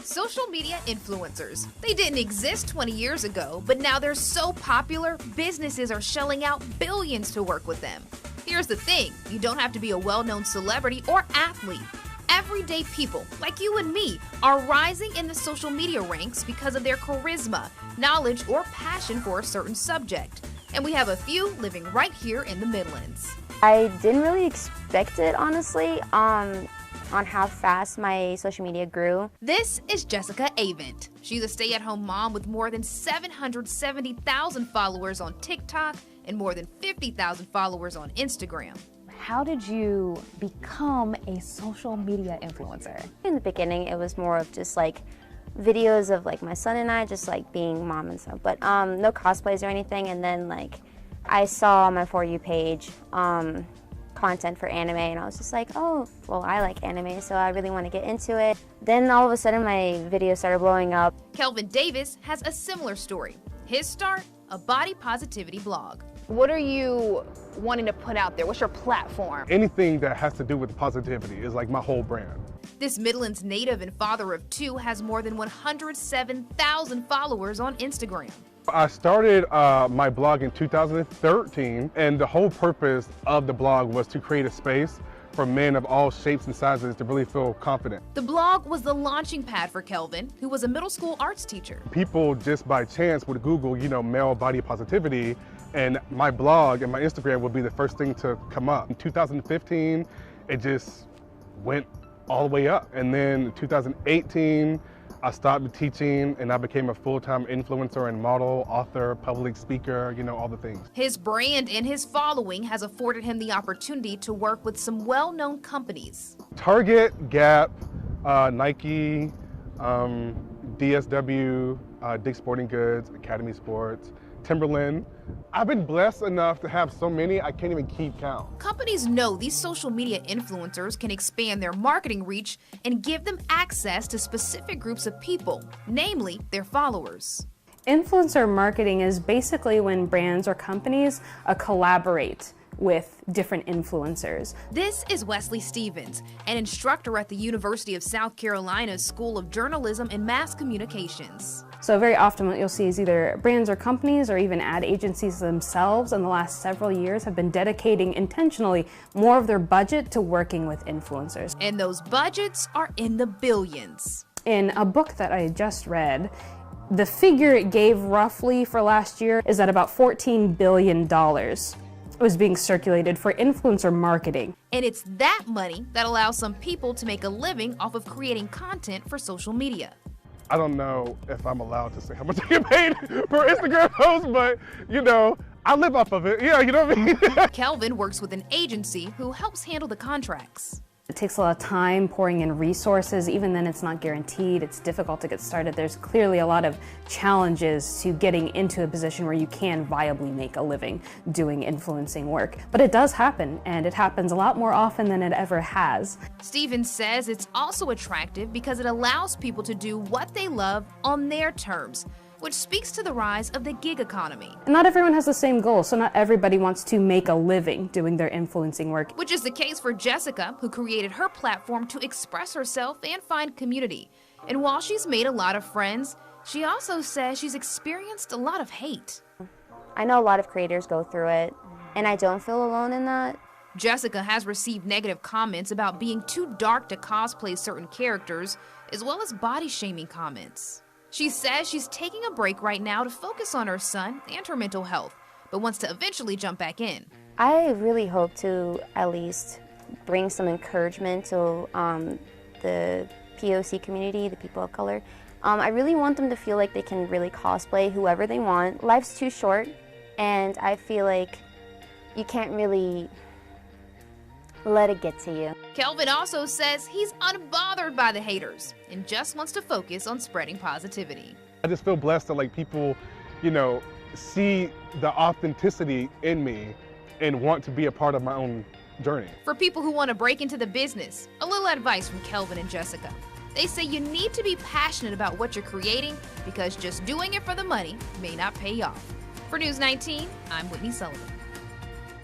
Social media influencers. They didn't exist 20 years ago, but now they're so popular, businesses are shelling out billions to work with them. Here's the thing, you don't have to be a well-known celebrity or athlete. Everyday people, like you and me, are rising in the social media ranks because of their charisma, knowledge, or passion for a certain subject. And we have a few living right here in the Midlands. I didn't really expect it, honestly, on how fast my social media grew. This is Jessica Avent. She's a stay-at-home mom with more than 770,000 followers on TikTok and more than 50,000 followers on Instagram. How did you become a social media influencer? In the beginning, it was more of just like videos of like my son and I just like being mom and stuff, but no cosplays or anything. And then like I saw on my For You page content for anime, and I was just like, oh, well, I like anime, so I really want to get into it. Then all of a sudden my videos started blowing up. Kelvin Davis has a similar story. His start, a body positivity blog. What are you wanting to put out there? What's your platform? Anything that has to do with positivity is like my whole brand. This Midlands native and father of two has more than 107,000 followers on Instagram. I started my blog in 2013, and the whole purpose of the blog was to create a space for men of all shapes and sizes to really feel confident. The blog was the launching pad for Kelvin, who was a middle school arts teacher. People just by chance would Google, male body positivity, and my blog and my Instagram would be the first thing to come up. In 2015, it just went all the way up. And then in 2018, I stopped teaching and I became a full-time influencer and model, author, public speaker, all the things. His brand and his following has afforded him the opportunity to work with some well-known companies. Target, Gap, Nike, DSW, Dick's Sporting Goods, Academy Sports, Timberland. I've been blessed enough to have so many, I can't even keep count. Companies know these social media influencers can expand their marketing reach and give them access to specific groups of people, namely their followers. Influencer marketing is basically when brands or companies collaborate with different influencers. This is Wesley Stevens, an instructor at the University of South Carolina's School of Journalism and Mass Communications. So very often what you'll see is either brands or companies or even ad agencies themselves in the last several years have been dedicating intentionally more of their budget to working with influencers. And those budgets are in the billions. In a book that I just read, the figure it gave roughly for last year is at about $14 billion. Was being circulated for influencer marketing. And it's that money that allows some people to make a living off of creating content for social media. I don't know if I'm allowed to say how much I get paid per Instagram post, but I live off of it. Yeah, you know what I mean? Kelvin works with an agency who helps handle the contracts. It takes a lot of time pouring in resources. Even then, it's not guaranteed. It's difficult to get started. There's clearly a lot of challenges to getting into a position where you can viably make a living doing influencing work. But it does happen, and it happens a lot more often than it ever has. Stevens says it's also attractive because it allows people to do what they love on their terms, which speaks to the rise of the gig economy. And not everyone has the same goal, so not everybody wants to make a living doing their influencing work. Which is the case for Jessica, who created her platform to express herself and find community. And while she's made a lot of friends, she also says she's experienced a lot of hate. I know a lot of creators go through it, and I don't feel alone in that. Jessica has received negative comments about being too dark to cosplay certain characters, as well as body-shaming comments. She says she's taking a break right now to focus on her son and her mental health, but wants to eventually jump back in. I really hope to at least bring some encouragement to the POC community, the people of color. I really want them to feel like they can really cosplay whoever they want. Life's too short, and I feel like you can't really let it get to you. Kelvin also says he's unbothered by the haters and just wants to focus on spreading positivity. I just feel blessed that people, see the authenticity in me and want to be a part of my own journey. For people who want to break into the business, a little advice from Kelvin and Jessica. They say you need to be passionate about what you're creating because just doing it for the money may not pay off. For News 19, I'm Whitney Sullivan.